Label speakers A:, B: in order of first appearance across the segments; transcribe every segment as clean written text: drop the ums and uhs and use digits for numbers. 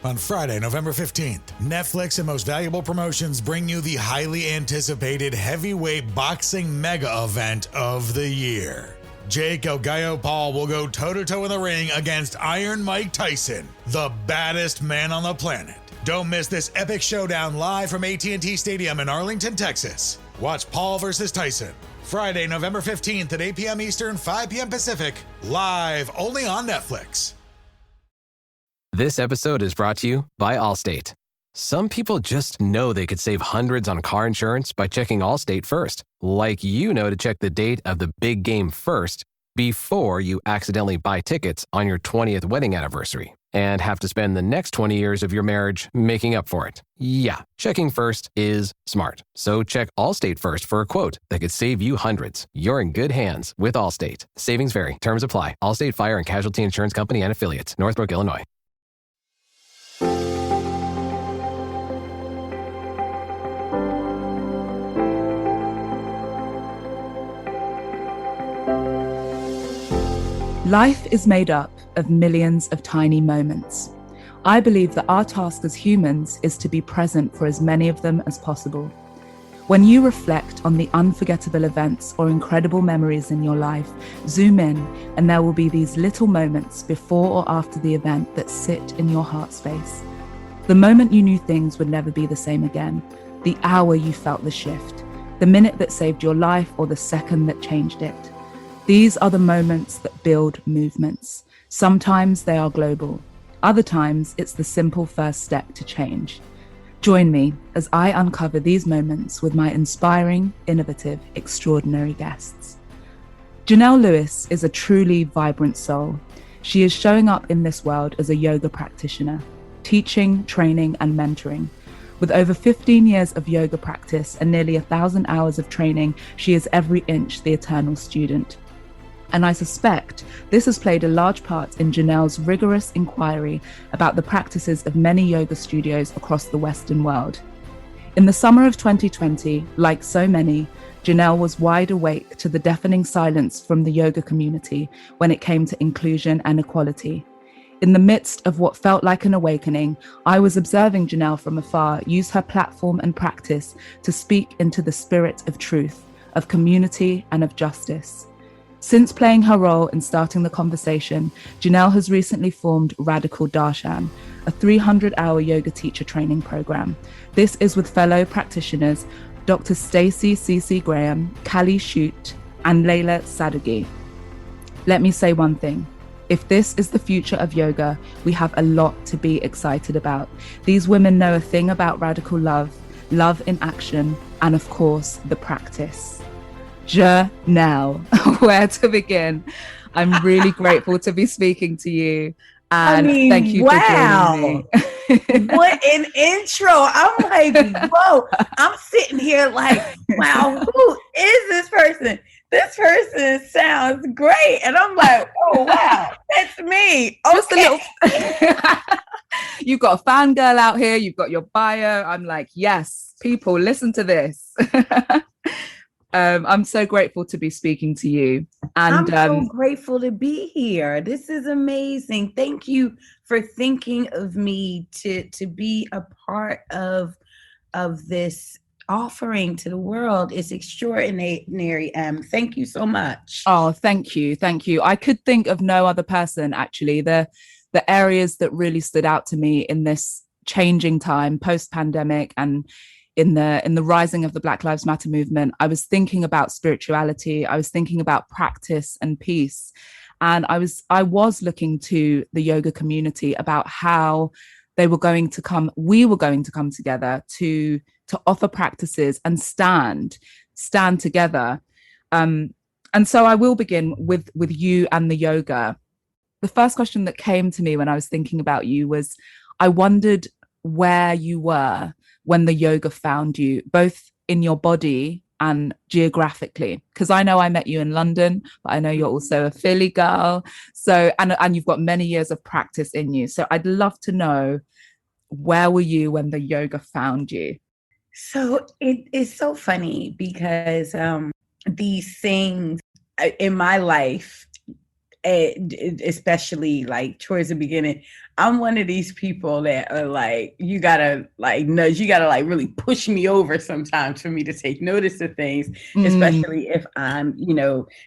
A: On Friday, November 15th, Netflix and Most Valuable Promotions bring you the highly anticipated heavyweight boxing mega event of the year. Jake El Gallo Paul will go toe-to-toe in the ring against Iron Mike Tyson, the baddest man on the planet. Don't miss this epic showdown live from AT&T Stadium in Arlington, Texas. Watch Paul versus Tyson, Friday, November 15th at 8 p.m. Eastern, 5 p.m. Pacific, live only on Netflix.
B: This episode is brought to you by Allstate. Some people just know they could save hundreds on car insurance by checking Allstate first, like you know to check the date of the big game first before you accidentally buy tickets on your 20th wedding anniversary and have to spend the next 20 years of your marriage making up for it. Yeah, checking first is smart. So check Allstate first for a quote that could save you hundreds. You're in good hands with Allstate. Savings vary. Terms apply. Allstate Fire and Casualty Insurance Company and Affiliates. Northbrook, Illinois.
C: Life is made up of millions of tiny moments. I believe that our task as humans is to be present for as many of them as possible. When you reflect on the unforgettable events or incredible memories in your life, zoom in and there will be these little moments before or after the event that sit in your heart space. The moment you knew things would never be the same again, the hour you felt the shift, the minute that saved your life or the second that changed it. These are the moments that build movements. Sometimes they are global. Other times it's the simple first step to change. Join me as I uncover these moments with my inspiring, innovative, extraordinary guests. Jonelle Lewis is a truly vibrant soul. She is showing up in this world as a yoga practitioner, teaching, training, and mentoring. With over 15 years of yoga practice and nearly 1,000 hours of training, she is every inch the eternal student. And I suspect this has played a large part in Jonelle's rigorous inquiry about the practices of many yoga studios across the Western world. In the summer of 2020, like so many, Jonelle was wide awake to the deafening silence from the yoga community when it came to inclusion and equality. In the midst of what felt like an awakening, I was observing Jonelle from afar use her platform and practice to speak into the spirit of truth, of community, and of justice. Since playing her role in starting the conversation, Jonelle has recently formed Radical Darshan, a 300-hour yoga teacher training program. This is with fellow practitioners Dr. Stacey C.C. Graham, Kali Shute, and Layla Sadeghi. Let me say one thing. If this is the future of yoga, we have a lot to be excited about. These women know a thing about radical love, love in action, and of course, the practice. Jonelle, where to begin? I'm really grateful to be speaking to you. And thank you for joining me.
D: What an intro. I'm like, whoa, I'm sitting here like, wow, who is this person? This person sounds great. And I'm like, oh, wow, that's me. Okay.
C: Just a little. You've got a fangirl out here. You've got your bio. I'm like, yes, people, listen to this. I'm so grateful to be speaking to you. And
D: I'm so grateful to be here. This is amazing. Thank you for thinking of me to be a part of this offering to the world. It's extraordinary. Thank you so much.
C: Oh, thank you. Thank you. I could think of no other person, actually. The areas that really stood out to me in this changing time, post-pandemic, and in the rising of the Black Lives Matter movement, I was thinking about spirituality. I was thinking about practice and peace. And I was looking to the yoga community about how we were going to come together to offer practices and stand together. And so I will begin with you and the yoga. The first question that came to me when I was thinking about you was, I wondered where you were when the yoga found you, both in your body and geographically, because I know I met you in London, but I know you're also a Philly girl. So, and you've got many years of practice in you. So I'd love to know, where were you when the yoga found you?
D: So it is so funny because these things in my life, especially like towards the beginning, I'm one of these people that are like, you gotta like nudge, you gotta like really push me over sometimes for me to take notice of things, especially if I'm,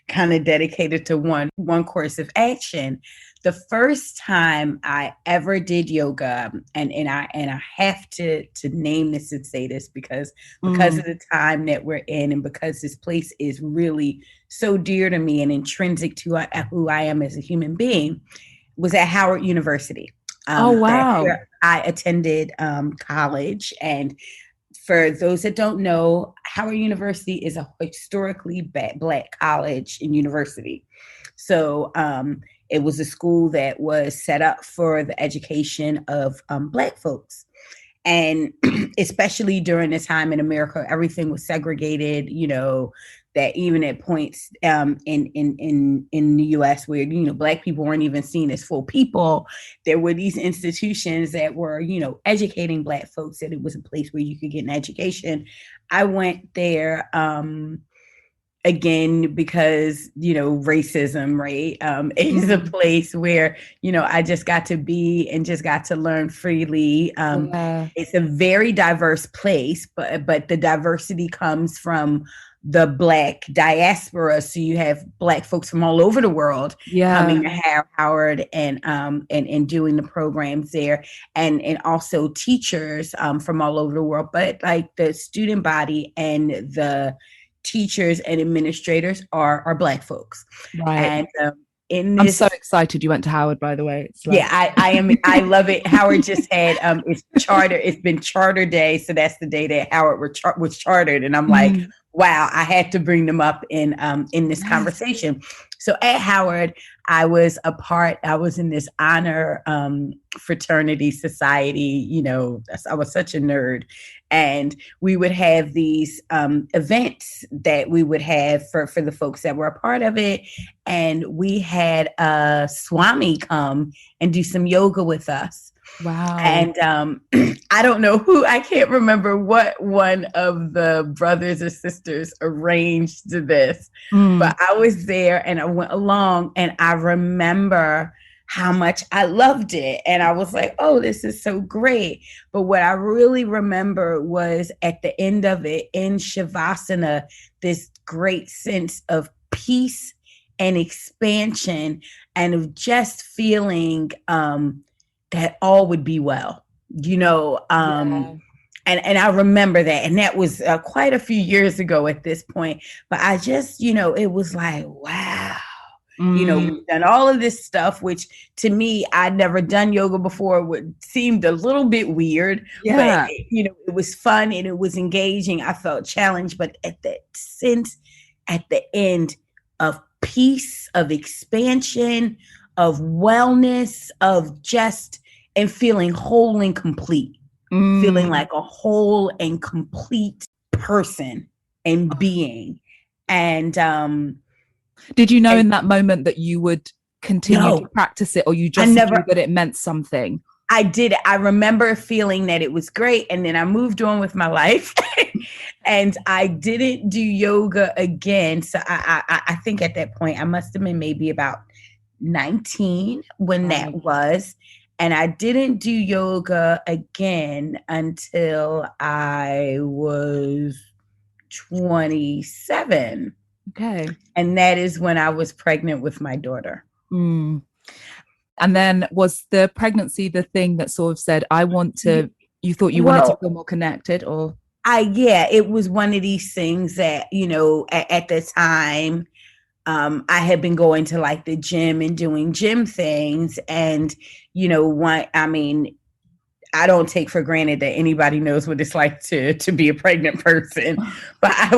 D: kind of dedicated to one course of action. The first time I ever did yoga, and I have to name this and say this because of the time that we're in, and because this place is really so dear to me and intrinsic to who I am as a human being, was at Howard University.
C: Oh, wow.
D: I attended college. And for those that don't know, Howard University is a historically Black college and university. So it was a school that was set up for the education of Black folks. And especially during the time in America, everything was segregated, that even at points in the US where, Black people weren't even seen as full people, there were these institutions that were, educating Black folks, that it was a place where you could get an education. I went there again because, racism, right? It is a place where, I just got to be and just got to learn freely. It's a very diverse place, but the diversity comes from the Black diaspora. So you have Black folks from all over the world coming to Howard and doing the programs there, and also teachers from all over the world. But like the student body and the teachers and administrators are Black folks.
C: Right.
D: And
C: I'm so excited you went to Howard, by the way.
D: I am. I love it. Howard just had it's been charter day, so that's the day that Howard was chartered, and I'm like, wow, I had to bring them up in this conversation. So at Howard, I was in this honor fraternity society. I was such a nerd. And we would have these events that we would have for the folks that were a part of it. And we had a Swami come and do some yoga with us.
C: Wow.
D: And I don't know I can't remember what one of the brothers or sisters arranged this, but I was there and I went along, and I remember how much I loved it. And I was like, oh, this is so great. But what I really remember was at the end of it, in Shavasana, this great sense of peace and expansion, and of just feeling that all would be well, and I remember that. And that was quite a few years ago at this point. But I just, it was like, wow. We've done all of this stuff, which to me, I'd never done yoga before. It seemed a little bit weird, but it was fun and it was engaging. I felt challenged, but at the end of peace, of expansion, of wellness, of just, and feeling whole and complete, feeling like a whole and complete person and being. And,
C: did you know in that moment that you would continue to practice it, or you just knew that it meant something?
D: I did. I remember feeling that it was great. And then I moved on with my life and I didn't do yoga again. So I think at that point I must have been maybe about 19 when that was. And I didn't do yoga again until I was 27.
C: Okay.
D: And that is when I was pregnant with my daughter.
C: And then was the pregnancy the thing that sort of said, I want to, you thought you wanted to feel more connected, or?
D: It was one of these things that, at the time, I had been going to like the gym and doing gym things. And, I don't take for granted that anybody knows what it's like to be a pregnant person. But I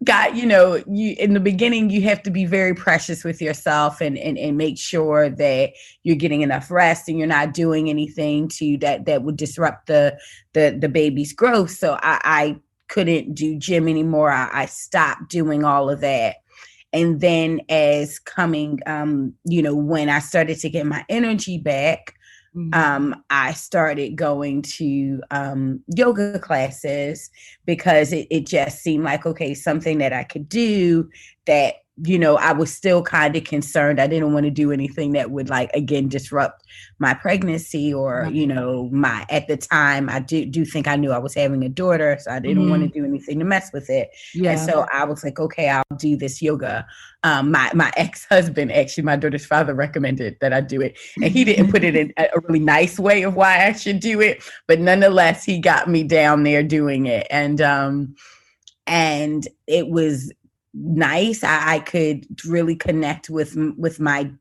D: in the beginning, you have to be very precious with yourself and make sure that you're getting enough rest and you're not doing anything that would disrupt the baby's growth. So I couldn't do gym anymore. I stopped doing all of that. And then as coming, when I started to get my energy back, I started going to yoga classes because it just seemed like, okay, something that I could do that I was still kind of concerned. I didn't want to do anything that would like, again, disrupt my pregnancy or, at the time I do think I knew I was having a daughter. So I didn't want to do anything to mess with it. Yeah. And so I was like, okay, I'll do this yoga. My ex-husband, actually, my daughter's father recommended that I do it. And he didn't put it in a really nice way of why I should do it. But nonetheless, he got me down there doing it. And it was nice. I could really connect with my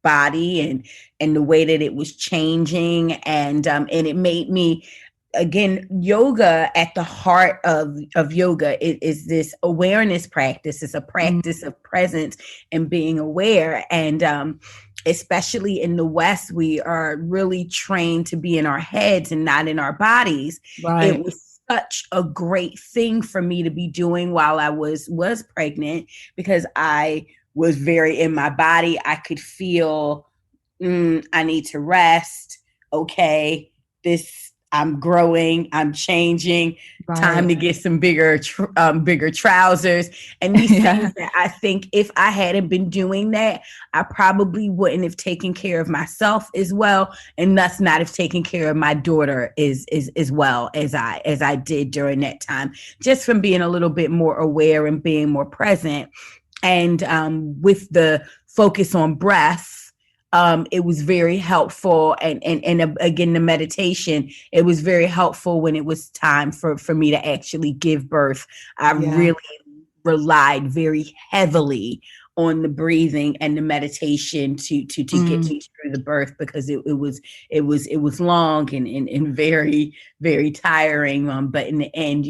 D: body and the way that it was changing, and it made me, again, yoga, at the heart of yoga is this awareness practice. It's a practice of presence and being aware. And especially in the West, we are really trained to be in our heads and not in our bodies. Right. It was such a great thing for me to be doing while I was pregnant, because I was very in my body. I could feel, I need to rest. Okay, I'm growing, I'm changing, time to get some bigger trousers. And these things that I think if I hadn't been doing that, I probably wouldn't have taken care of myself as well, and thus not have taken care of my daughter as well as I did during that time, just from being a little bit more aware and being more present. And with the focus on breath, it was very helpful. And again, the meditation, it was very helpful when it was time for me to actually give birth. I really relied very heavily on the breathing and the meditation to get me through the birth, because it was long and very, very tiring. But in the end,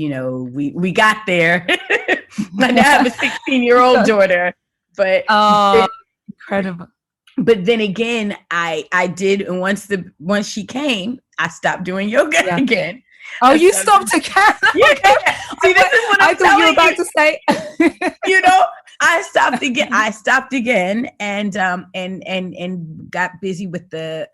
D: we got there. I now have a 16-year-old daughter, but
C: incredible.
D: But then again, I did, and once she came, I stopped doing yoga again.
C: Oh, you stopped again?
D: Yeah. See, this is what
C: I thought you were about to say.
D: I stopped again, and got busy with the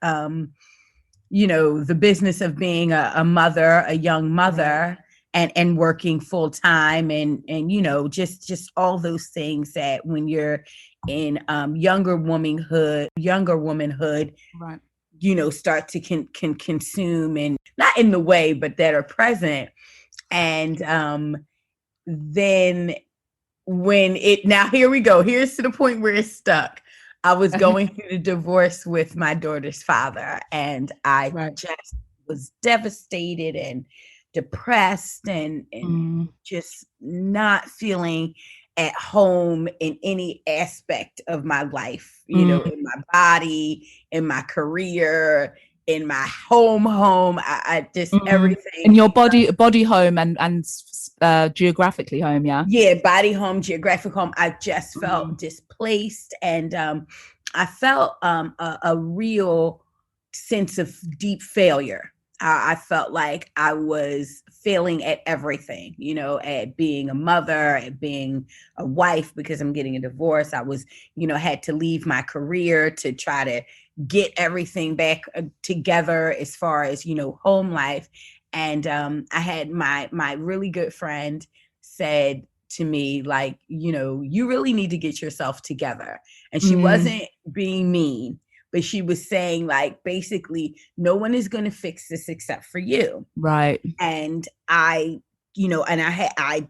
D: the business of being a mother, a young mother. And working full time, and just all those things that when you're in younger womanhood, right, start to can consume, and not in the way, but that are present. And then here we go. Here's to the point where it's stuck. I was going through the divorce with my daughter's father, and I just was devastated and depressed and just not feeling at home in any aspect of my life, in my body, in my career, in my home. I just everything.
C: In your body home and geographically home, yeah?
D: Yeah, body home, geographic home. I just felt displaced, and I felt a real sense of deep failure. I felt like I was failing at everything, at being a mother, at being a wife, because I'm getting a divorce. I was, had to leave my career to try to get everything back together as far as, home life. And I had my really good friend said to me, like, you really need to get yourself together. And she wasn't being mean, but she was saying, like, basically, no one is going to fix this except for you.
C: Right.
D: And I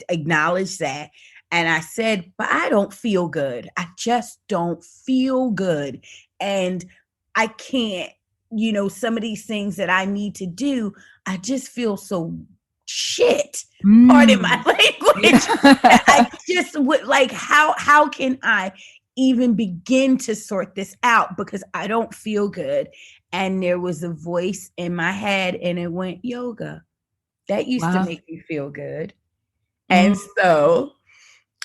D: acknowledged that. And I said, but I don't feel good. I just don't feel good. And I can't, some of these things that I need to do, I just feel so shit. Pardon my language. I just would like, how can I even begin to sort this out, because I don't feel good. And there was a voice in my head, and it went, yoga. That used to make me feel good. And so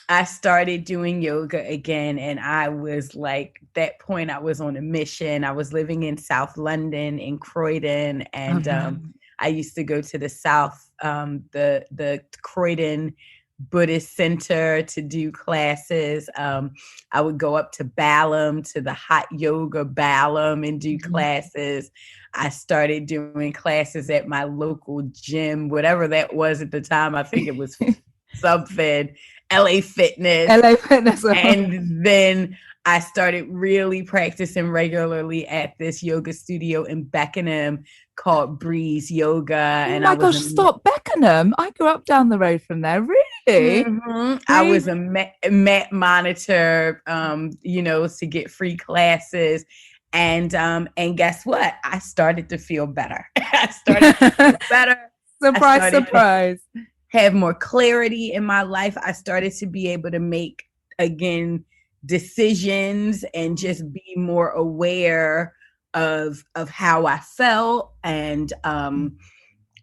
D: I started doing yoga again. And I was like, that point, I was on a mission. I was living in South London, in Croydon. And I used to go to the South, the Croydon Buddhist Center to do classes. I would go up to Balam, to the hot yoga Balam, and do classes. I started doing classes at my local gym, whatever that was at the time. I think it was something, LA Fitness.
C: LA Fitness.
D: And then I started really practicing regularly at this yoga studio in Beckenham called Breeze Yoga.
C: Oh my gosh, stop, Beckenham. I grew up down the road from there. Really?
D: Mm-hmm. I was a mat monitor, to get free classes. And guess what? I started to feel better. I started to feel better.
C: Surprise.
D: Have more clarity in my life. I started to be able to make, again, decisions and just be more aware of how I felt. And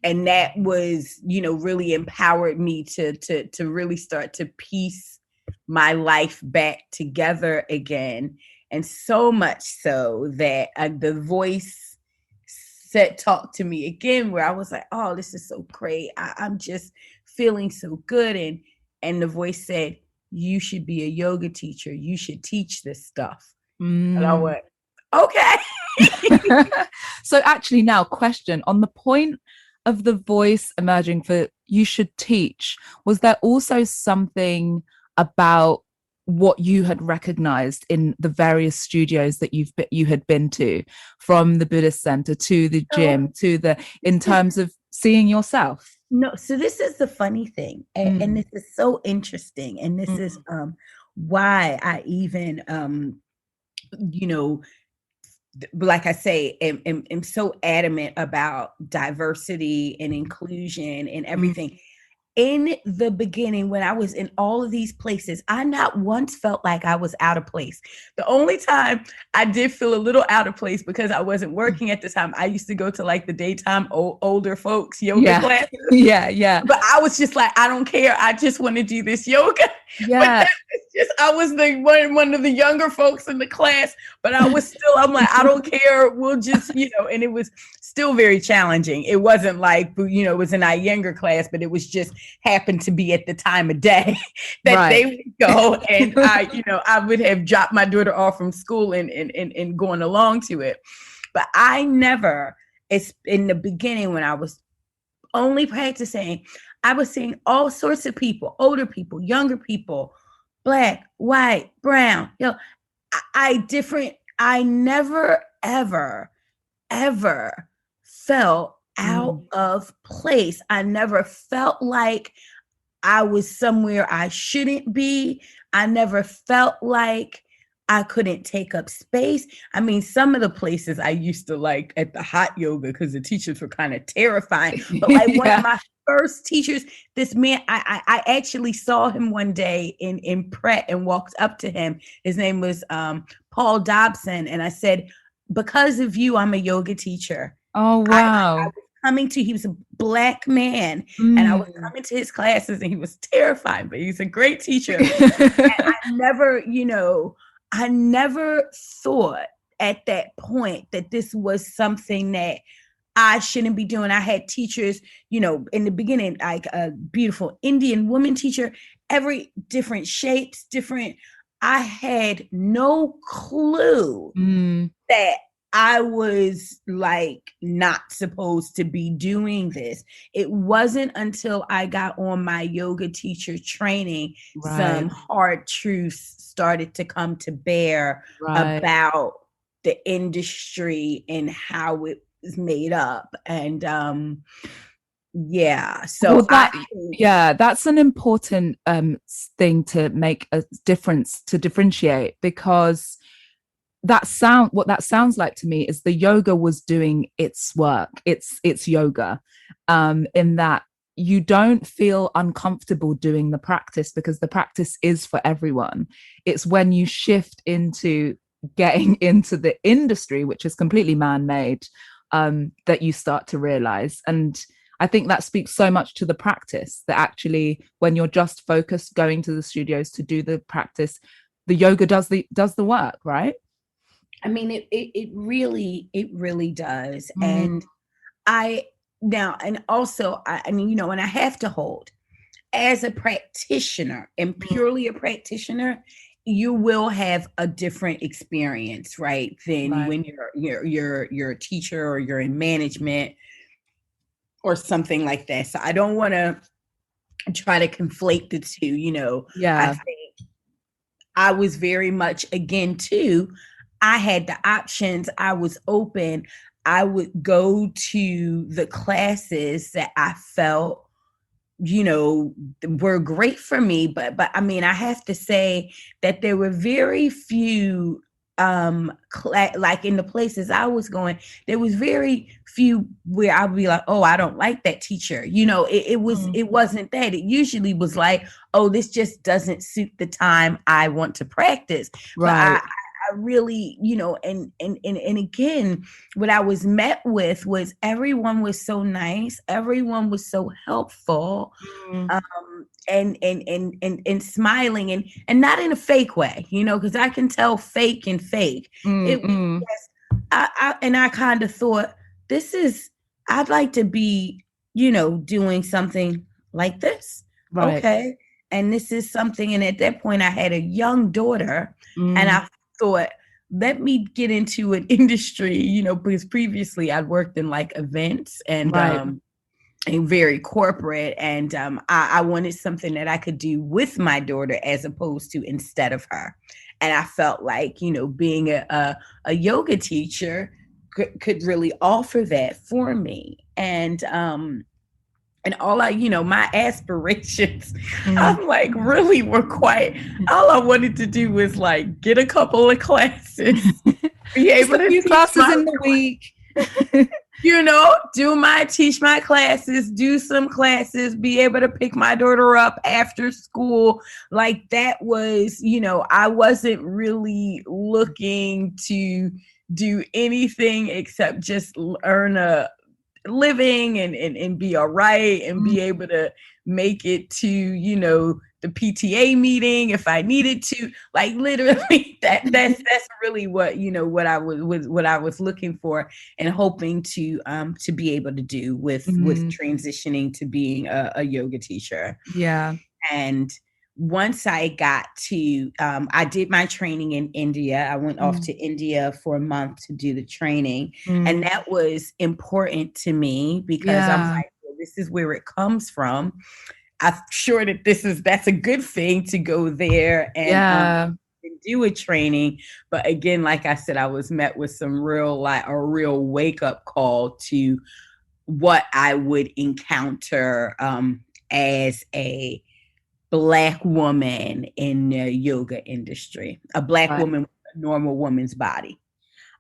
D: that was, really empowered me to really start to piece my life back together again. And so much so that the voice talked to me again, where I was like, oh, this is so great. I'm just feeling so good. And the voice said, you should be a yoga teacher. You should teach this stuff. And I went, okay.
C: So actually now, question on the point of the voice emerging for you should teach, was there also something about what you had recognized in the various studios that you had been to, from the Buddhist center to the gym in terms of seeing yourself?
D: No, so this is the funny thing, and this is so interesting, and this is why I even like I say, am so adamant about diversity and inclusion and everything. In the beginning, when I was in all of these places, I not once felt like I was out of place. The only time I did feel a little out of place, because I wasn't working at the time, I used to go to like the daytime older folks yoga classes.
C: Yeah.
D: But I was just like, I don't care. I just want to do this yoga.
C: Yeah.
D: I was the one of the younger folks in the class, but I'm like, I don't care. We'll just, and it was still very challenging. It wasn't like, it was an Iyengar class, but it was just happened to be at the time of day that they would go. And I would have dropped my daughter off from school and going along to it. But it's in the beginning when I was only practicing, I was seeing all sorts of people, older people, younger people, Black, white, brown, I never, ever felt out of place. I never felt like I was somewhere I shouldn't be. I never felt like I couldn't take up space. I mean, some of the places I used to like at the hot yoga, because the teachers were kind of terrifying, but like one of my first teachers, this man, I actually saw him one day in Pratt and walked up to him. His name was Paul Dobson. And I said, because of you, I'm a yoga teacher.
C: Oh, wow.
D: I was coming to, he was a Black man, and I was coming to his classes, and he was terrifying, but he's a great teacher. And I never thought at that point that this was something that I shouldn't be doing. I had teachers, in the beginning, like a beautiful Indian woman teacher, every different shapes, I had no clue that I was like not supposed to be doing this. It wasn't until I got on my yoga teacher training, some hard truths started to come to bear about the industry and how it is made up. And
C: that's an important thing to make a difference, to differentiate, because what that sounds like to me is the yoga was doing its work. It's yoga, in that you don't feel uncomfortable doing the practice, because the practice is for everyone. It's when you shift into getting into the industry, which is completely man-made, that you start to realize. And I think that speaks so much to the practice, that actually when you're just focused going to the studios to do the practice, the yoga does the work, right?
D: I mean, it really does. And and I have to hold, as a practitioner and purely a practitioner, you will have a different experience, right? Than when you're a teacher or you're in management or something like that. So I don't want to try to conflate the two, I
C: Yeah.
D: think I was very much, again, too, I had the options. I was open. I would go to the classes that I felt, were great for me. But I mean, I have to say that there were very few, like in the places I was going, there was very few where I'd be like, oh, I don't like that teacher. It wasn't that. It usually was like, oh, this just doesn't suit the time I want to practice. But
C: Right.
D: I really, and again, what I was met with was everyone was so nice, everyone was so helpful, and smiling, and not in a fake way, because I can tell fake and fake. It was just, I kind of thought, I'd like to be, doing something like this.
C: Right.
D: Okay. And this is something, and at that point I had a young daughter, and I thought, let me get into an industry, because previously I'd worked in like events and very corporate, and I wanted something that I could do with my daughter as opposed to instead of her. And I felt like, being a yoga teacher could really offer that for me. And all my aspirations, I'm like, really were quite, all I wanted to do was like get a couple of classes, be able to teach
C: classes in the week.
D: teach my classes, do some classes, be able to pick my daughter up after school. Like that was, I wasn't really looking to do anything except just earn a living and be all right and be able to make it to, the PTA meeting if I needed to. Like literally that's really what, what I was looking for and hoping to be able to do with transitioning to being a yoga teacher.
C: Yeah.
D: And once I got to, I did my training in India. I went off to India for a month to do the training. And that was important to me because I'm like, well, this is where it comes from. I'm sure that that's a good thing to go there and do a training. But again, like I said, I was met with a real wake up call to what I would encounter as a Black woman in the yoga industry, a Black woman with a normal woman's body.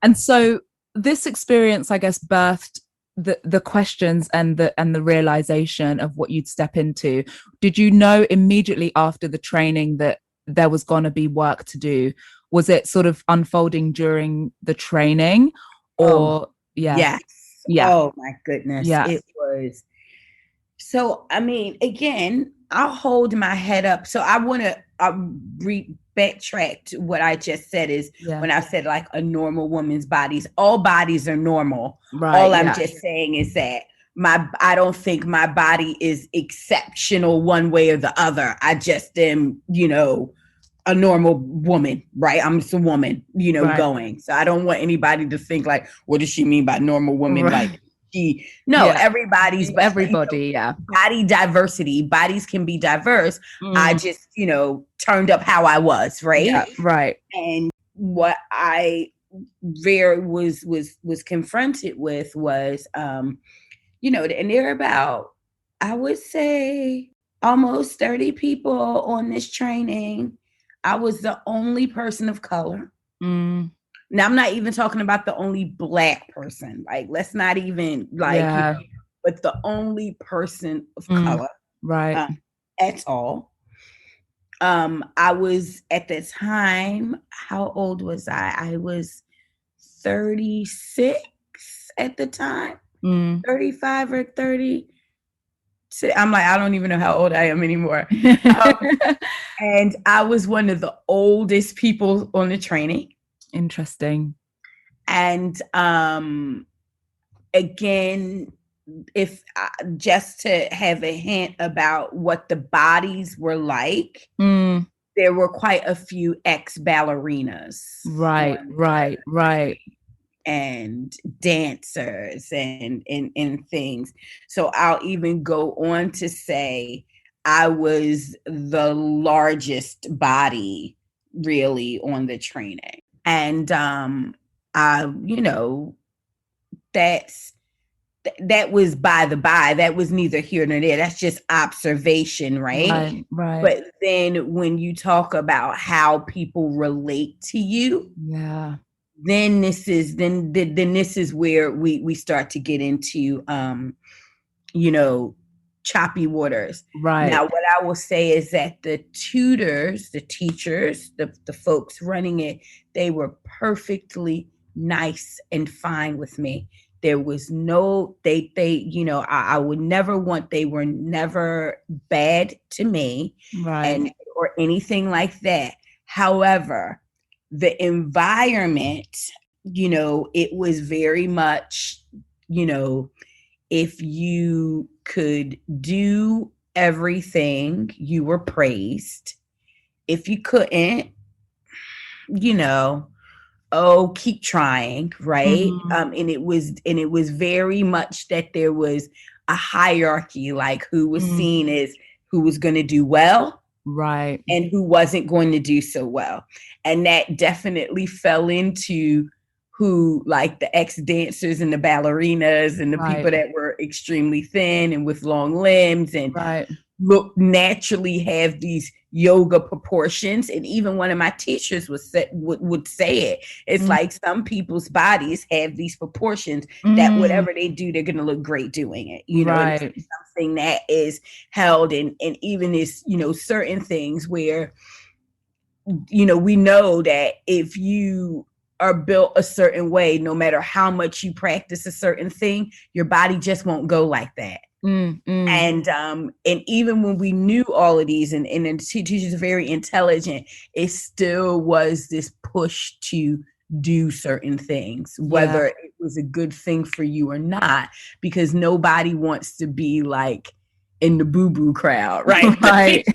C: And so this experience, I guess, birthed the questions and the realization of what you'd step into. Did you know immediately after the training that there was going to be work to do? Was it sort of unfolding during the training, or
D: yes. Oh my goodness. It was. So, I mean, again, I'll hold my head up. So I want to backtrack to what I just said is when I said like a normal woman's bodies, all bodies are normal. Right, all I'm just saying is that I don't think my body is exceptional one way or the other. I just am, a normal woman, right? I'm just a woman, going. So I don't want anybody to think like, what does she mean by normal woman? Right. Like, everybody, body diversity. Bodies can be diverse. I just, turned up how I was, right?
C: Yeah, right.
D: And what I was confronted with was, and there are about, I would say, almost 30 people on this training. I was the only person of color. Now, I'm not even talking about the only Black person. Like, let's not even but the only person of color,
C: right?
D: At all. I was at the time. How old was I? I was 36 at the time. 35 or 30. I'm like, I don't even know how old I am anymore. And I was one of the oldest people on the training.
C: Interesting.
D: And again, if just to have a hint about what the bodies were like, there were quite a few ex-ballerinas. Right. And dancers and things. So I'll even go on to say I was the largest body really on the training. And I, that was by the by. That was neither here nor there. That's just observation, right?
C: Right.
D: But then when you talk about how people relate to you,
C: yeah,
D: then this is where we start to get into choppy waters.
C: right.
D: Now, what I will say is that the tutors, the teachers, the folks running it, they were perfectly nice and fine with me. There was no, I would never want, they were never bad to me
C: Right.
D: or anything like that. However, the environment, it was very much, if you could do everything, you were praised. If you couldn't, keep trying, right?
C: Mhm.
D: And it was very much that there was a hierarchy, like who was seen as who was going to do well,
C: right.
D: and who wasn't going to do so well. And that definitely fell into who, like the ex-dancers and the ballerinas and the people
C: Right.
D: that were extremely thin and with long limbs and
C: Right.
D: look naturally have these yoga proportions. And even one of my teachers would say it. It's like some people's bodies have these proportions that whatever they do, they're going to look great doing it. And it's something that is held in, and even is, certain things where, we know that if you are built a certain way, no matter how much you practice a certain thing, your body just won't go like that. And even when we knew all of these, and the teachers are very intelligent, it still was this push to do certain things, whether it was a good thing for you or not, because nobody wants to be like in the boo-boo crowd, right?
C: Right.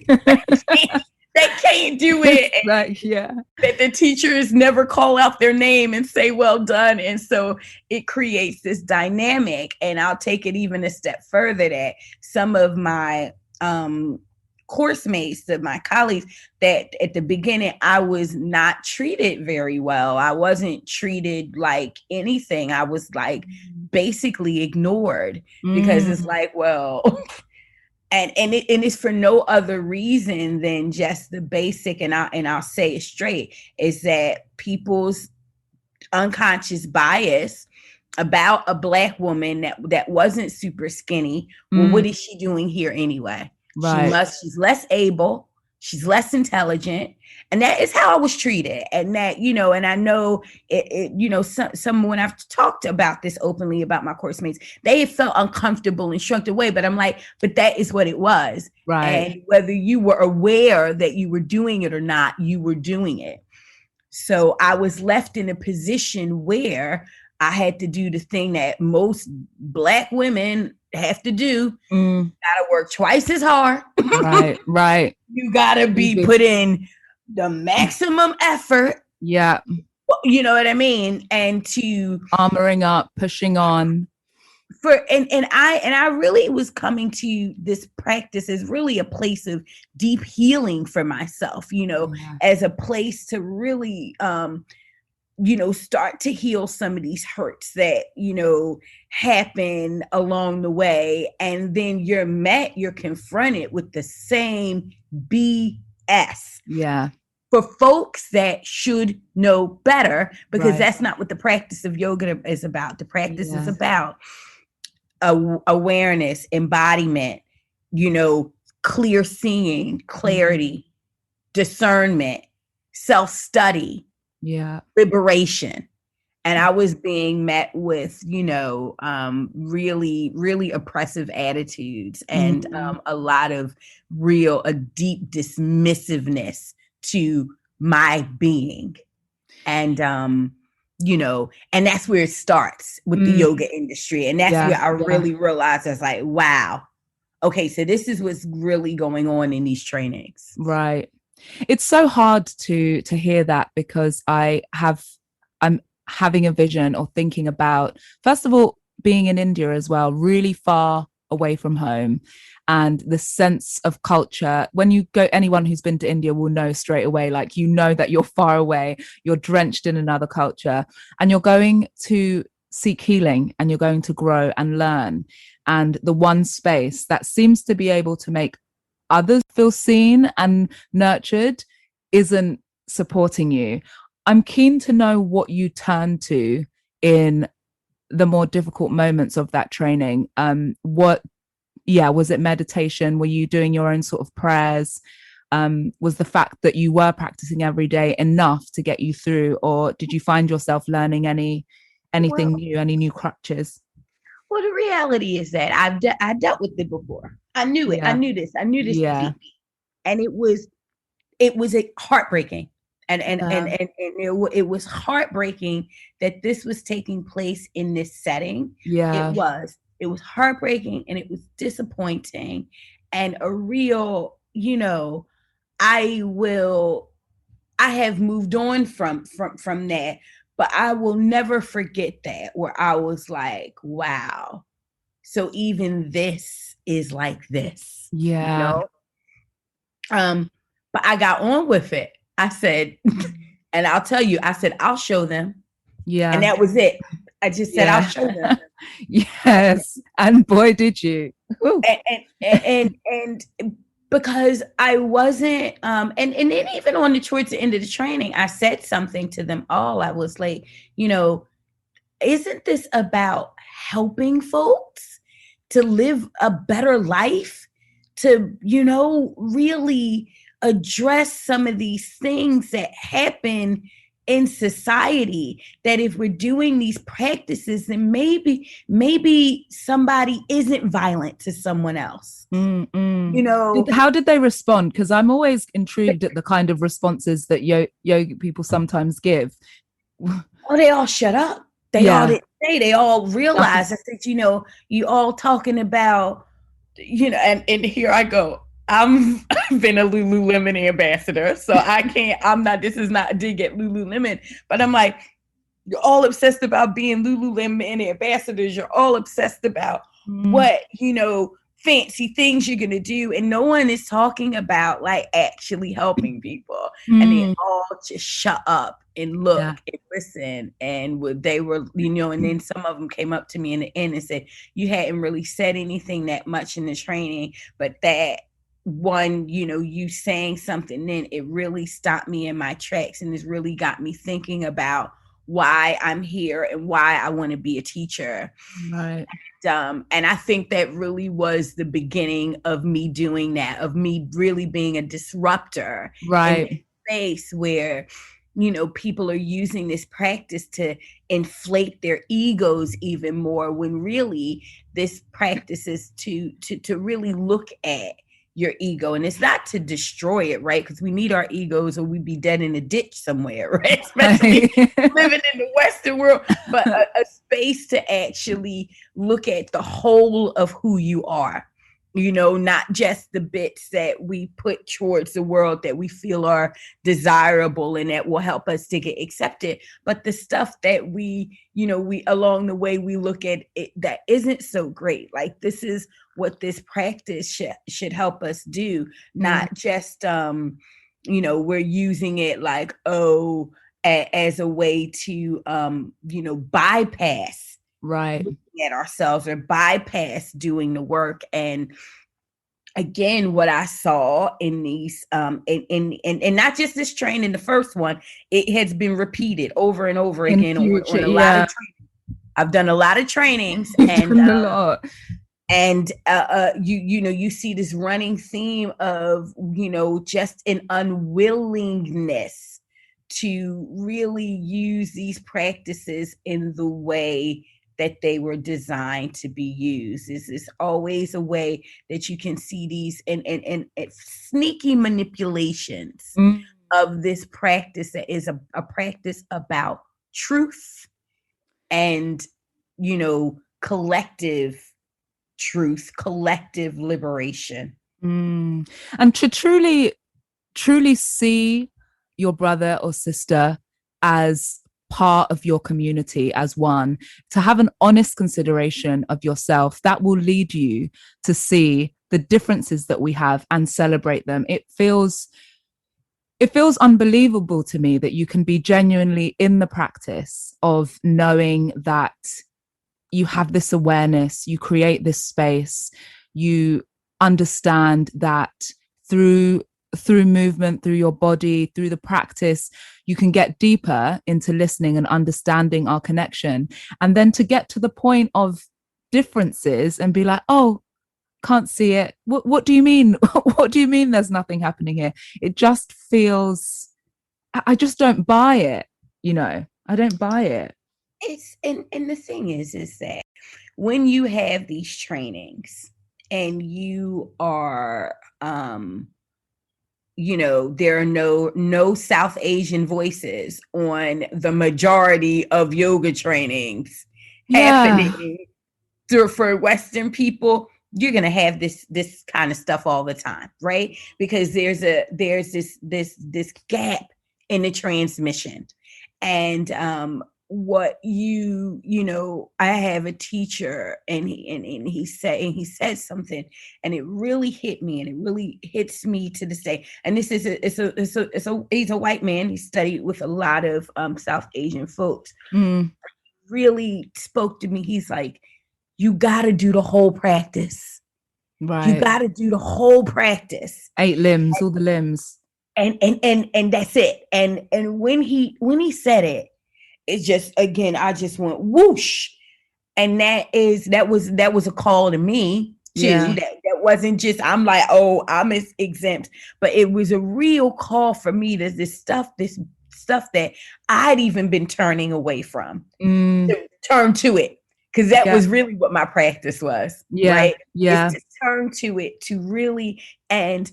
D: They can't do it. That the teachers never call out their name and say, well done. And so it creates this dynamic. And I'll take it even a step further, that some of my course mates, my colleagues, that at the beginning, I was not treated very well. I wasn't treated like anything. I was like basically ignored, because it's like, well... And it's for no other reason than just the basic, and I'll say it straight, is that people's unconscious bias about a Black woman that wasn't super skinny. Well, what is she doing here anyway?
C: Right.
D: She's less able, she's less intelligent. And that is how I was treated. And that, and I know some when I've talked about this openly about my course mates, they felt uncomfortable and shrunk away. But I'm like, but that is what it was.
C: Right.
D: And whether you were aware that you were doing it or not, you were doing it. So I was left in a position where I had to do the thing that most Black women have to do. Gotta work twice as hard.
C: Right.
D: You gotta be put in the maximum effort.
C: Yeah.
D: You know what I mean? And to
C: armoring up, pushing on.
D: I really was coming to this practice as really a place of deep healing for myself, as a place to really start to heal some of these hurts that, happen along the way. And then you're confronted with the same BS.
C: Yeah.
D: For folks that should know better, because that's not what the practice of yoga is about. The practice is about awareness, embodiment, clear seeing, clarity, discernment, self-study, liberation. And I was being met with, really, really oppressive attitudes and a lot of a deep dismissiveness to my being. And, and that's where it starts with the yoga industry. And that's where I really realized, I was like, wow, okay, so this is what's really going on in these trainings.
C: Right. It's so hard to hear that, because I'm having a vision or thinking about, first of all, being in India as well, really far away from home, and the sense of culture. When you go, anyone who's been to India will know straight away, like, you know that you're far away, you're drenched in another culture, and you're going to seek healing, and you're going to grow and learn. And the one space that seems to be able to make others feel seen and nurtured isn't supporting you. I'm keen to know what you turn to in the more difficult moments of that training. Was it meditation? Were you doing your own sort of prayers? Was the fact that you were practicing every day enough to get you through, or did you find yourself learning anything new, any new crutches?
D: Well, the reality is that I dealt with it before. I knew it.
C: Yeah.
D: I knew this.
C: Yeah.
D: And it was heartbreaking. And it was heartbreaking that this was taking place in this setting.
C: Yeah.
D: It was heartbreaking, and it was disappointing, and a real, I have moved on from that, but I will never forget that, where I was like, wow, so even this is like this.
C: Yeah.
D: But I got on with it. I said, and I'll tell you, I said, I'll show them.
C: Yeah.
D: And that was it. I just said, I'll show them.
C: Yes. And boy, did you.
D: And because I wasn't, and then even towards the end of the training, I said something to them all. I was like, isn't this about helping folks to live a better life, to, really address some of these things that happen in society, that if we're doing these practices, then maybe somebody isn't violent to someone else.
C: How did they respond? Because I'm always intrigued at the kind of responses that yoga people sometimes give.
D: Oh, they all shut up. All didn't say. They all realized that, you all talking about, and here I go. I've been a Lululemon ambassador, so this is not dig at Lululemon, but I'm like, you're all obsessed about being Lululemon ambassadors. You're all obsessed about what, fancy things you're going to do. And no one is talking about like actually helping people. And they all just shut up and look and listen. And they were, and then some of them came up to me in the end and said, you hadn't really said anything that much in the training, but that one, you saying something, then it really stopped me in my tracks, and it's really got me thinking about why I'm here and why I want to be a teacher.
C: Right.
D: And I think that really was the beginning of me doing that, of me really being a disruptor.
C: Right.
D: In a space where, people are using this practice to inflate their egos even more, when really this practice is to really look at your ego. And it's not to destroy it, right? Because we need our egos or we'd be dead in a ditch somewhere, right? Especially living in the Western world, but a space to actually look at the whole of who you are, not just the bits that we put towards the world that we feel are desirable and that will help us to get accepted, but the stuff that we along the way, we look at it that isn't so great. Like, this is what this practice should help us do, not just, we're using it like, as a way to, bypass looking at ourselves or bypass doing the work. And again, what I saw in these, and not just this training, the first one, it has been repeated over and over again on a lot of trainings. I've done a lot of trainings, and
C: a lot.
D: And you see this running theme of, just an unwillingness to really use these practices in the way that they were designed to be used. Is always a way that you can see these and sneaky manipulations of this practice that is a practice about truth and, collective truth, collective liberation.
C: And to truly see your brother or sister as part of your community as one, to have an honest consideration of yourself, that will lead you to see the differences that we have and celebrate them. It feels unbelievable to me that you can be genuinely in the practice of knowing that you have this awareness, you create this space, you understand that through movement, through your body, through the practice, you can get deeper into listening and understanding our connection. And then to get to the point of differences and be like, oh, can't see it. What do you mean? What do you mean there's nothing happening here? It just feels, I just don't buy it. I don't buy it.
D: It's and the thing is that when you have these trainings and you are there are no South Asian voices on the majority of yoga trainings happening for Western people, you're going to have this kind of stuff all the time, right? Because there's this gap in the transmission. And what I have a teacher, and he said something, and it really hit me, and it really hits me to this day. And this is he's a white man. He studied with a lot of South Asian folks. Really spoke to me. He's like, you got to do the whole practice. Right. You got to do the whole practice.
C: 8 limbs, all the limbs.
D: And that's it. And when he said it, it just, again, I just went whoosh. And that was a call to me too. Yeah. That wasn't just, I'm like, oh, I'm exempt, but it was a real call for me to this stuff that I'd even been turning away from, to turn to it. Because that was really what my practice was. Yeah. Right. Yeah. Is to turn to it, to really, and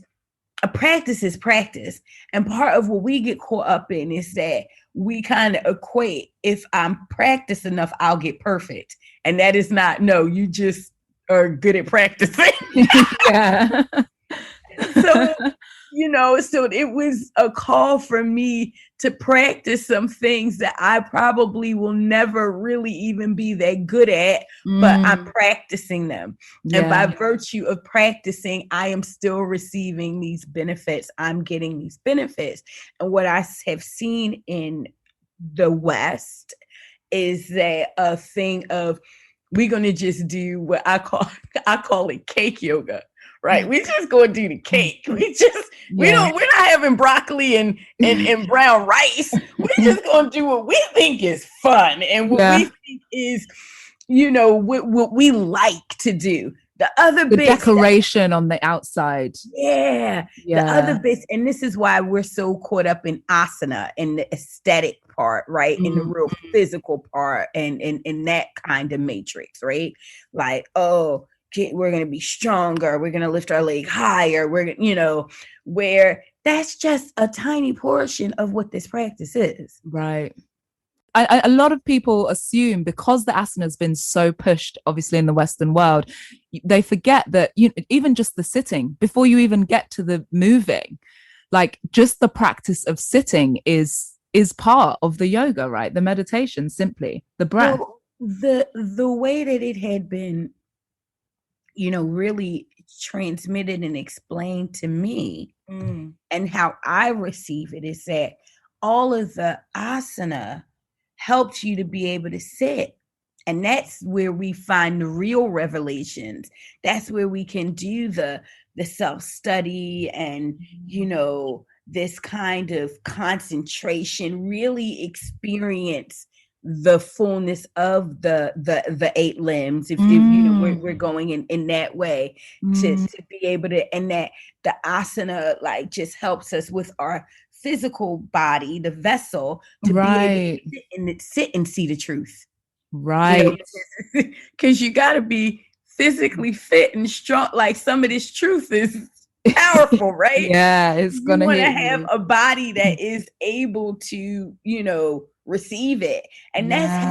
D: a practice is practice. And part of what we get caught up in is that we kind of equate, if I'm practiced enough, I'll get perfect. And that is not, no, you just are good at practicing. Yeah. So it was a call for me to practice some things that I probably will never really even be that good at, but I'm practicing them. Yeah. And by virtue of practicing, I am still receiving these benefits. I'm getting these benefits. And what I have seen in the West is that a thing of, we're going to just do what I call it cake yoga. Right. We just go and do the cake. We're not having broccoli and brown rice. We're just going to do what we think is fun and what we think is, what we like to do. The other bits,
C: decoration on the outside.
D: Yeah. The other bits. And this is why we're so caught up in asana and the aesthetic part, right? In the real physical part and in that kind of matrix, right? Like, oh, we're going to be stronger. We're going to lift our leg higher. We're, where that's just a tiny portion of what this practice is.
C: Right. A lot of people assume, because the asana has been so pushed, obviously, in the Western world, they forget that even just the sitting, before you even get to the moving, like just the practice of sitting is part of the yoga, right? The meditation, simply the breath.
D: Well, the way that it had been, really transmitted and explained to me and how I receive it is that all of the asana helps you to be able to sit. And that's where we find the real revelations. That's where we can do the self-study and, this kind of concentration, really experience the fullness of the 8 limbs, if we're going in that way, to be able to, and that the asana like just helps us with our physical body, the vessel, to be able to sit and see the truth,
C: right?
D: Because you got to be physically fit and strong. Like, some of this truth is powerful, right?
C: Yeah, it's gonna.
D: You want to have a body that is able to, receive it, and that's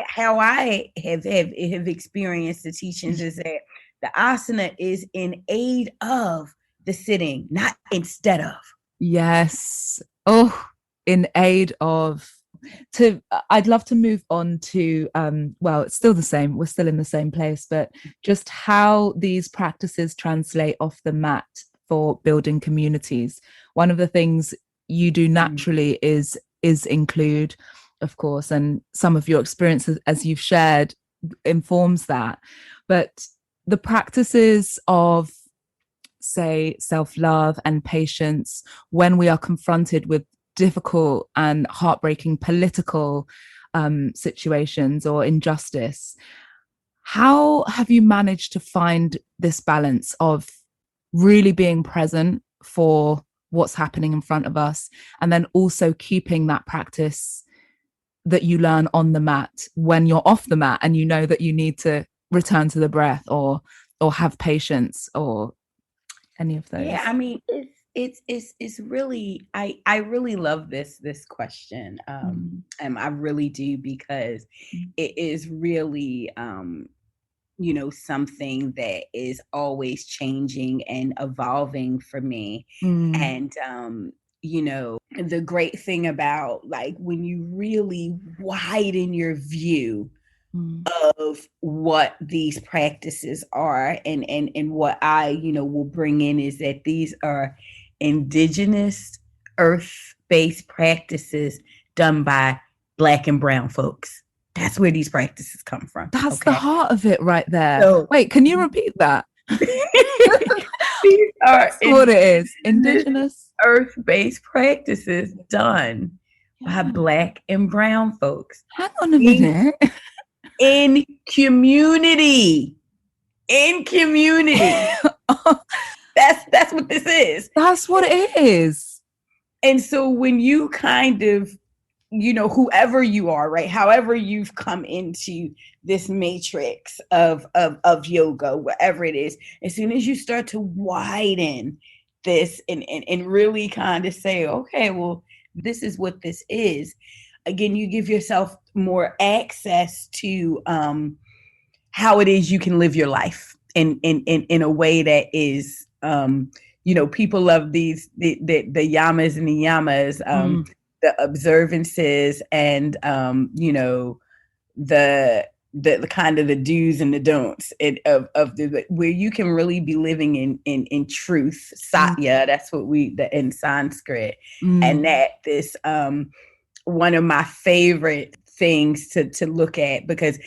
D: how I have experienced the teachings, is that the asana is in aid of the sitting, not instead of.
C: Yes. Oh, in aid of. I'd love to move on to well, it's still the same, we're still in the same place, but just how these practices translate off the mat for building communities. One of the things you do naturally is include, of course, and some of your experiences as you've shared informs that, but the practices of, say, self-love and patience when we are confronted with difficult and heartbreaking political situations or injustice. How have you managed to find this balance of really being present for what's happening in front of us, and then also keeping that practice that you learn on the mat when you're off the mat and you know that you need to return to the breath or have patience or any of those?
D: Yeah, I mean, it's really, I really love this question. And I really do, because it is really something that is always changing and evolving for me. And the great thing about, like, when you really widen your view of what these practices are, and what I will bring in, is that these are indigenous, earth-based practices done by Black and brown folks. That's where these practices come from.
C: That's the heart of it right there.
D: So,
C: wait, can you repeat that?
D: These are
C: what it is. Indigenous,
D: earth-based practices done by Black and brown folks.
C: Hang on a minute.
D: In community. That's what this is.
C: That's what it is.
D: And so when you kind of, whoever you are, right, however you've come into this matrix of yoga, whatever it is, as soon as you start to widen this and really kind of say, okay, well, this is what this is. Again, you give yourself more access to how it is you can live your life in a way that is, people love the yamas and the yamas, the observances, and the kind of the do's and the don'ts of the, where you can really be living in truth, satya. That's what in Sanskrit, and that this one of my favorite things to look at, because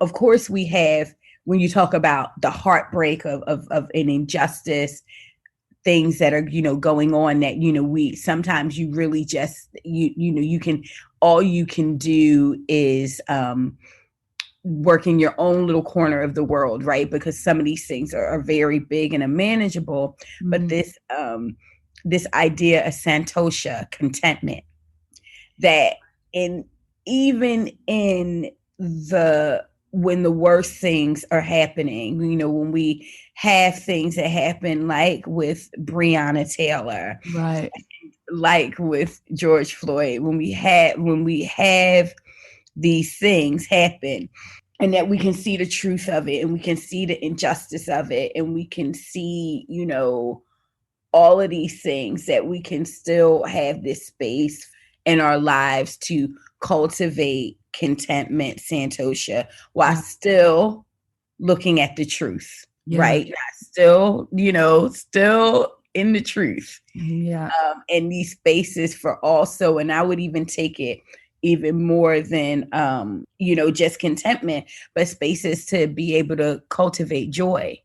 D: of course we have, when you talk about the heartbreak of an injustice, things that are going on, that we sometimes, you really just you can, all you can do is work in your own little corner of the world, right? Because some of these things are very big and unmanageable. But this idea of santosha, contentment, that even in when the worst things are happening, when we have things that happen, like with Breonna Taylor,
C: right,
D: like with George Floyd, when we have these things happen, and that we can see the truth of it, and we can see the injustice of it, and we can see, all of these things, that we can still have this space in our lives to cultivate contentment, santosha, while still looking at the truth, right? Still in the truth. And these spaces for also, and I would even take it even more than, just contentment, but spaces to be able to cultivate joy,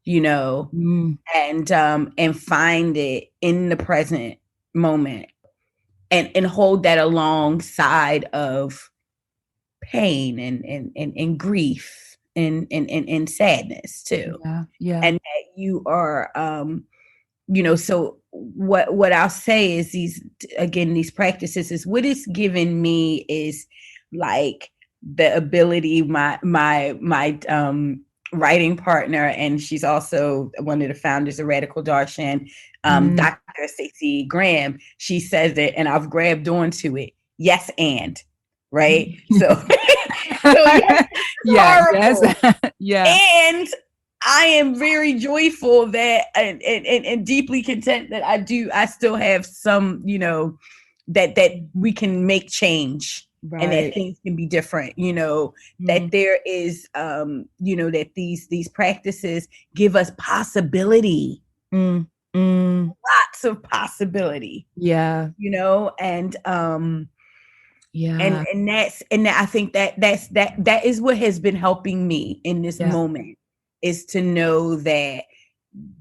D: and find it in the present moment, and hold that alongside of pain and grief and sadness too. And that you are, so what I'll say is, these practices, is what it's given me is, like, the ability, my writing partner, and she's also one of the founders of Radical Darshan, Dr. Stacey Graham, she says it, and I've grabbed onto it. Yes, and right. So yes, and I am very joyful that and deeply content that I still have some, that we can make change.
C: Right.
D: And that things can be different, that there is, that these practices give us possibility, lots of possibility.
C: Yeah.
D: And
C: Yeah.
D: and I think that is what has been helping me in this moment, is to know that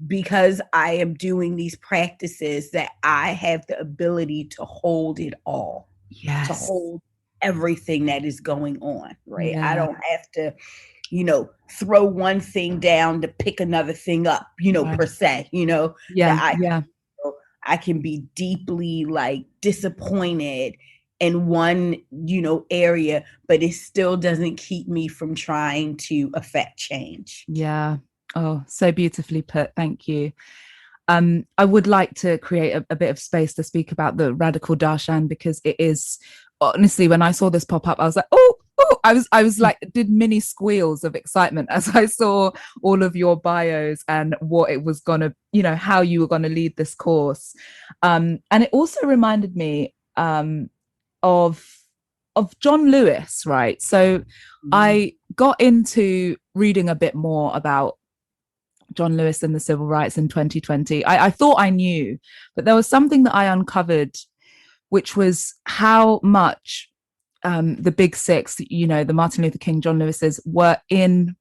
D: because I am doing these practices, that I have the ability to hold it all, to hold everything that is going on, right? I don't have to, throw one thing down to pick another thing up, per se, that I can be deeply like disappointed in one, area, but it still doesn't keep me from trying to affect change.
C: Yeah. Oh, so beautifully put. Thank you. I would like to create a bit of space to speak about the Radical Darshan, because it is, honestly, when I saw this pop up, I was like, oh, I was like, did mini squeals of excitement as I saw all of your bios and what it was gonna, how you were gonna lead this course. And it also reminded me of John Lewis, right? So I got into reading a bit more about John Lewis and the civil rights in 2020. I thought I knew, but there was something that I uncovered, which was how much the big six, the Martin Luther King, John Lewis's, were in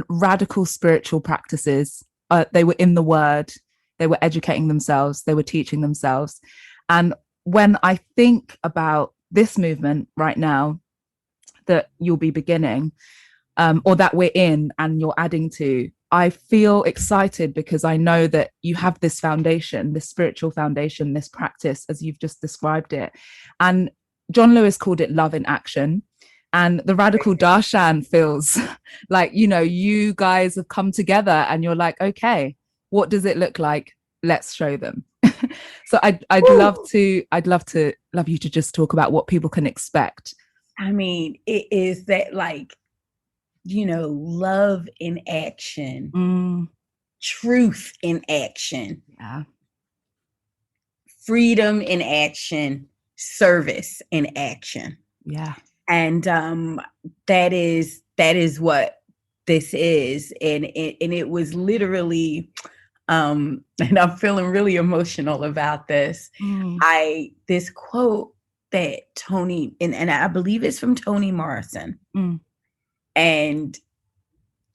C: radical spiritual practices. They were in the word, they were educating themselves, they were teaching themselves. And when I think about this movement right now that you'll be beginning, or that we're in and you're adding to, I feel excited because I know that you have this foundation, this spiritual foundation, this practice, as you've just described it. And John Lewis called it love in action. And the Radical Darshan feels like, you guys have come together and you're like, okay, what does it look like? Let's show them. So I'd love you to just talk about what people can expect.
D: I mean, it is that, like, love in action, truth in action, freedom in action, service in action.
C: Yeah.
D: And that is what this is. And it was literally, and I'm feeling really emotional about this. This quote that Toni, and I believe it's from Toni Morrison. And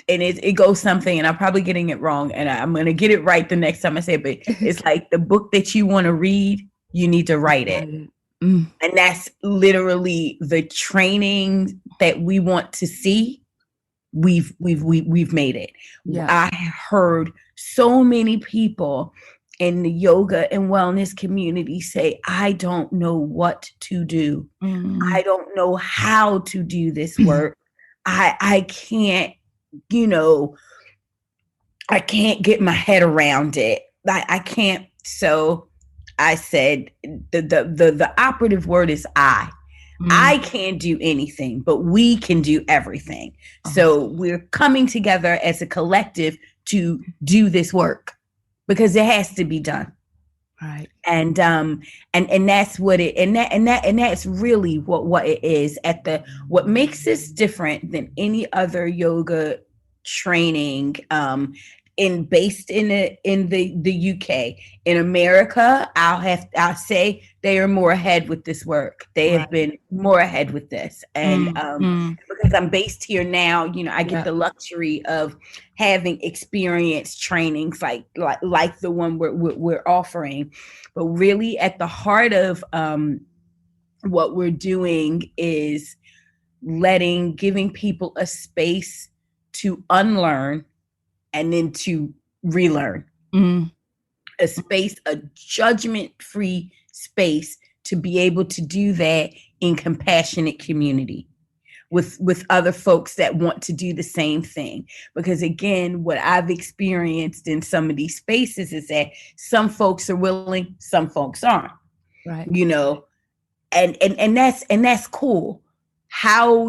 D: it goes something, and I'm probably getting it wrong, and I'm going to get it right the next time I say it, but it's like, the book that you want to read, you need to write it. And that's literally the training that we want to see. We've made it. I heard so many people in the yoga and wellness community say, I don't know what to do. I don't know how to do this work. I can't, I can't get my head around it. I can't. So I said, the operative word is I. I can't do anything, but we can do everything. So we're coming together as a collective to do this work, because it has to be done.
C: Right.
D: And that's what it, and that's really what it is. What makes this different than any other yoga training, based in the UK. In America, I'll say they are more ahead with this work. They have been more ahead with this. And because I'm based here now, I get the luxury of having experienced trainings like the one we're offering. But really, at the heart of what we're doing is giving people a space to unlearn and then to relearn. A space, a judgment-free space to be able to do that in compassionate community with other folks that want to do the same thing. Because again, what I've experienced in some of these spaces is that some folks are willing, some folks aren't.
C: Right.
D: And that's cool. How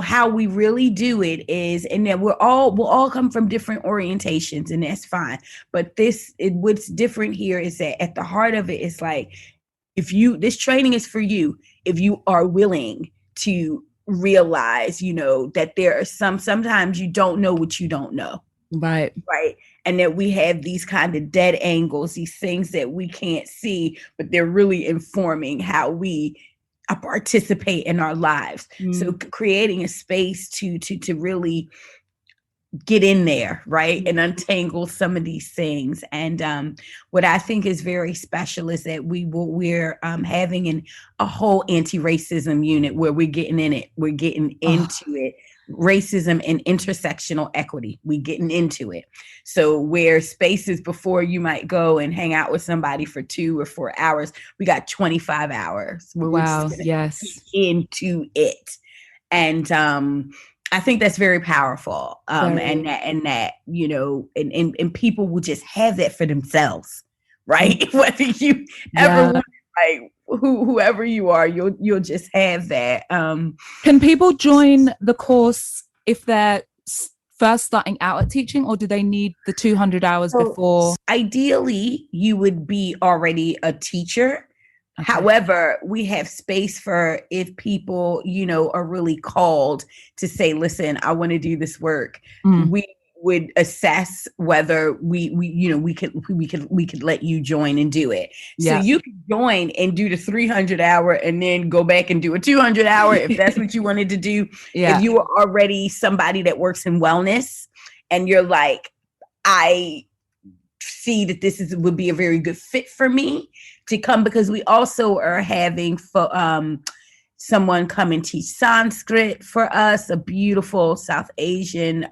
D: how we really do it is, and then we'll all come from different orientations, and that's fine. But what's different here is that at the heart of it is like, this training is for you, if you are willing to realize, that there are sometimes you don't know what you don't know.
C: Right.
D: And that we have these kind of dead angles, these things that we can't see, but they're really informing how we participate in our lives. So creating a space to really get in there, right, and untangle some of these things. And what I think is very special is that we're having a whole anti-racism unit where we're getting into it. Racism and intersectional equity, we getting into it. So where spaces before you might go and hang out with somebody for 2 or 4 hours, we got 25 hours where
C: wow,
D: we're
C: yes,
D: into it. And I think that's very powerful. And that, and people will just have that for themselves, right? Whether you ever want, like, whoever you are, you'll just have that.
C: Can people join the course if they're first starting out at teaching, or do they need the 200 hours before?
D: Ideally, you would be already a teacher. Okay. However, we have space for if people, are really called to say, listen, I want to do this work. We would assess whether we could let you join and do it. Yeah. So you can join and do the 300 hour and then go back and do a 200 hour if that's what you wanted to do. Yeah. If you are already somebody that works in wellness and you're like, I see that this would be a very good fit for me to come, because we also are having someone come and teach Sanskrit for us, a beautiful South Asian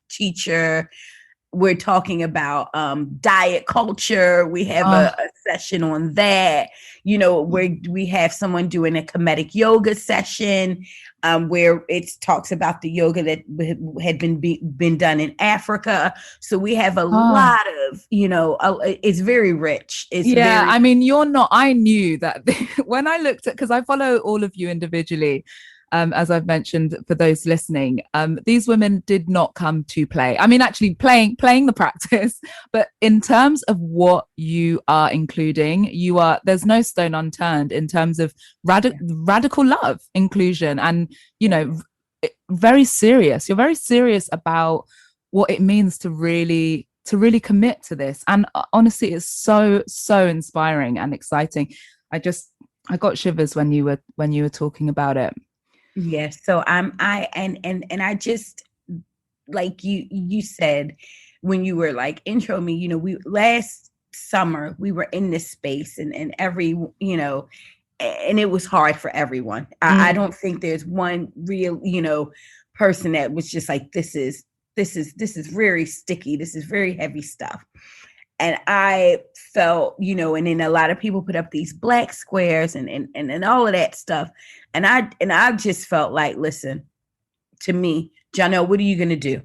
D: teacher. We're talking about diet culture. We have a session on that, where we have someone doing a comedic yoga session where it talks about the yoga that had been done in Africa. So we have a lot of, it's very rich.
C: I mean, I knew that when I looked at, because I follow all of you individually, as I've mentioned for those listening, these women did not come to play. I mean, actually playing the practice, but in terms of what you are including, there's no stone unturned in terms of radical love, inclusion, and, very serious. You're very serious about what it means to really commit to this. And honestly, it's so, so inspiring and exciting. I got shivers when you were talking about it.
D: Yes. So I just, like you said, when you were like intro me, we last summer we were in this space and every, and it was hard for everyone. I don't think there's one real, person that was just like, this is very sticky. This is very heavy stuff. And I felt, and then a lot of people put up these black squares and all of that stuff. And I just felt like, listen, to me, Jonelle, what are you going to do?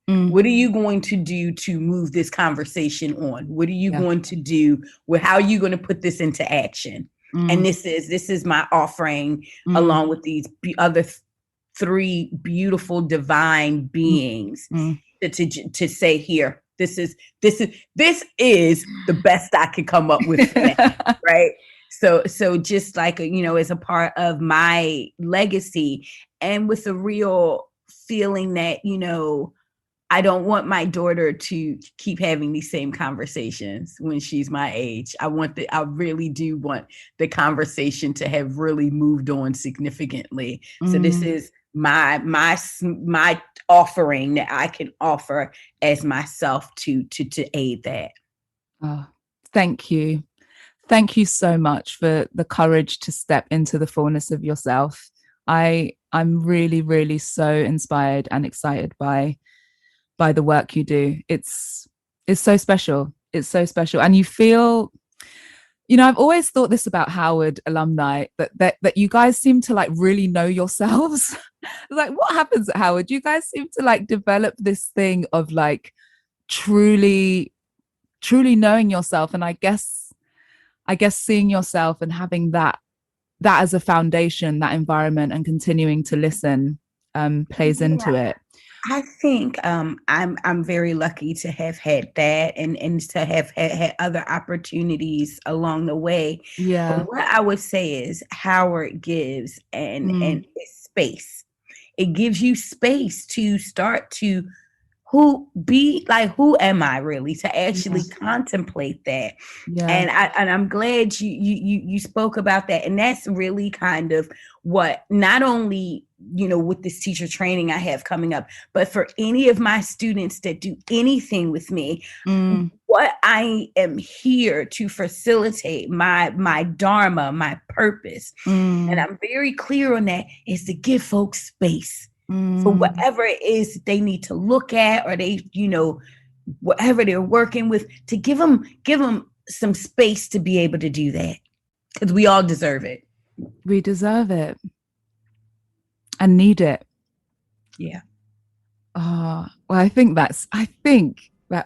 D: What are you going to do to move this conversation on? What are you going to do how are you going to put this into action? And this is my offering along with these other 3 beautiful divine beings to say, here, this is the best I could come up with now, right? So just like, as a part of my legacy, and with a real feeling that, I don't want my daughter to keep having these same conversations when she's my age. I really do want the conversation to have really moved on significantly. So this is my offering that I can offer as myself to aid that.
C: Oh, thank you. Thank you so much for the courage to step into the fullness of yourself. I'm really, really so inspired and excited by the work you do. It's so special. It's so special. And you feel, I've always thought this about Howard alumni, that you guys seem to like really know yourselves. Like, what happens at Howard? You guys seem to like develop this thing of like truly knowing yourself. And I guess seeing yourself and having that as a foundation, that environment, and continuing to listen plays into it.
D: I think I'm very lucky to have had that and to have had other opportunities along the way.
C: Yeah.
D: But what I would say is Howard gives and it's space. It gives you space to start to who am I really, to actually contemplate that.
C: Yeah.
D: And I'm glad you spoke about that. And that's really kind of what, not only, with this teacher training I have coming up, but for any of my students that do anything with me, what I am here to facilitate, my dharma, my purpose. And I'm very clear on that, is to give folks space for whatever it is that they need to look at, or they, whatever they're working with, to give them some space to be able to do that, because we all deserve it.
C: We deserve it and need it.
D: Yeah.
C: Well, I think that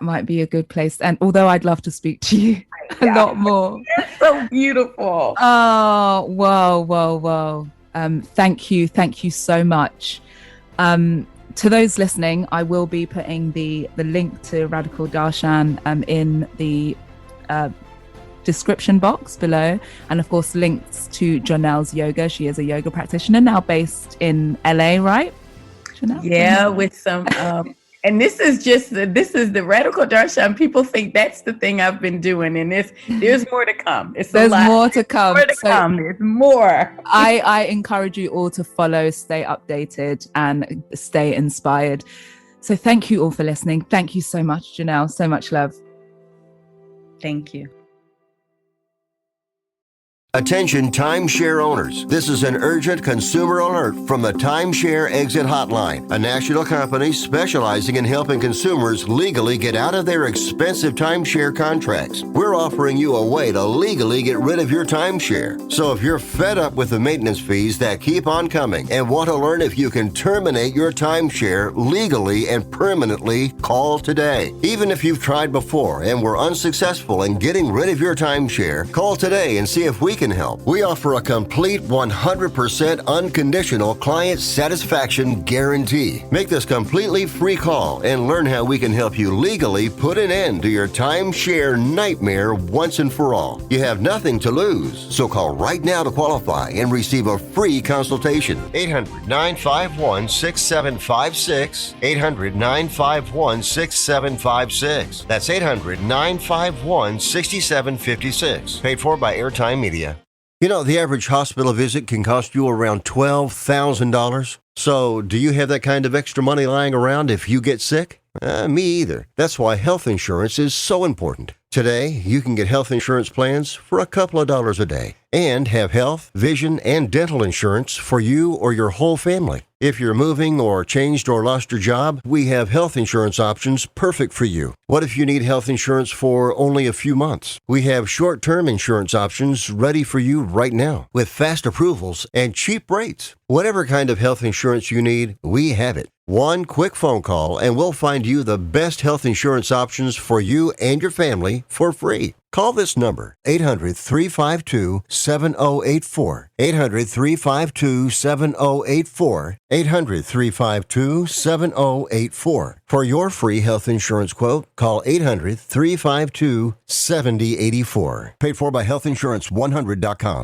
C: might be a good place. And although I'd love to speak to you a lot more.
D: That's so beautiful.
C: Oh, whoa. Thank you so much. To those listening, I will be putting the link to Radical Darshan in the description box below, and of course links to Jonelle's yoga. She is a yoga practitioner now based in LA, right, Jonelle?
D: Yeah, with some and this is the Radical Darshan. People think that's the thing I've been doing, and there's more to come. There's
C: more to come.
D: There's more.
C: I encourage you all to follow, stay updated, and stay inspired. So thank you all for listening. Thank you so much, Jonelle. So much love.
D: Thank you.
E: Attention timeshare owners. This is an urgent consumer alert from the Timeshare Exit Hotline, a national company specializing in helping consumers legally get out of their expensive timeshare contracts. We're offering you a way to legally get rid of your timeshare. So if you're fed up with the maintenance fees that keep on coming and want to learn if you can terminate your timeshare legally and permanently, call today. Even if you've tried before and were unsuccessful in getting rid of your timeshare, call today and see if we can help. We offer a complete 100% unconditional client satisfaction guarantee. Make this completely free call and learn how we can help you legally put an end to your timeshare nightmare once and for all. You have nothing to lose, so call right now to qualify and receive a free consultation. 800-951-6756. 800-951-6756. That's 800-951-6756. Paid for by Airtime Media. You know, the average hospital visit can cost you around $12,000. So, do you have that kind of extra money lying around if you get sick? Me either. That's why health insurance is so important. Today, you can get health insurance plans for a couple of dollars a day and have health, vision, and dental insurance for you or your whole family. If you're moving or changed or lost your job, we have health insurance options perfect for you. What if you need health insurance for only a few months? We have short-term insurance options ready for you right now with fast approvals and cheap rates. Whatever kind of health insurance you need, we have it. One quick phone call and we'll find you the best health insurance options for you and your family for free. Call this number, 800-352-7084. 800-352-7084. 800-352-7084. For your free health insurance quote, call 800-352-7084. Paid for by healthinsurance100.com.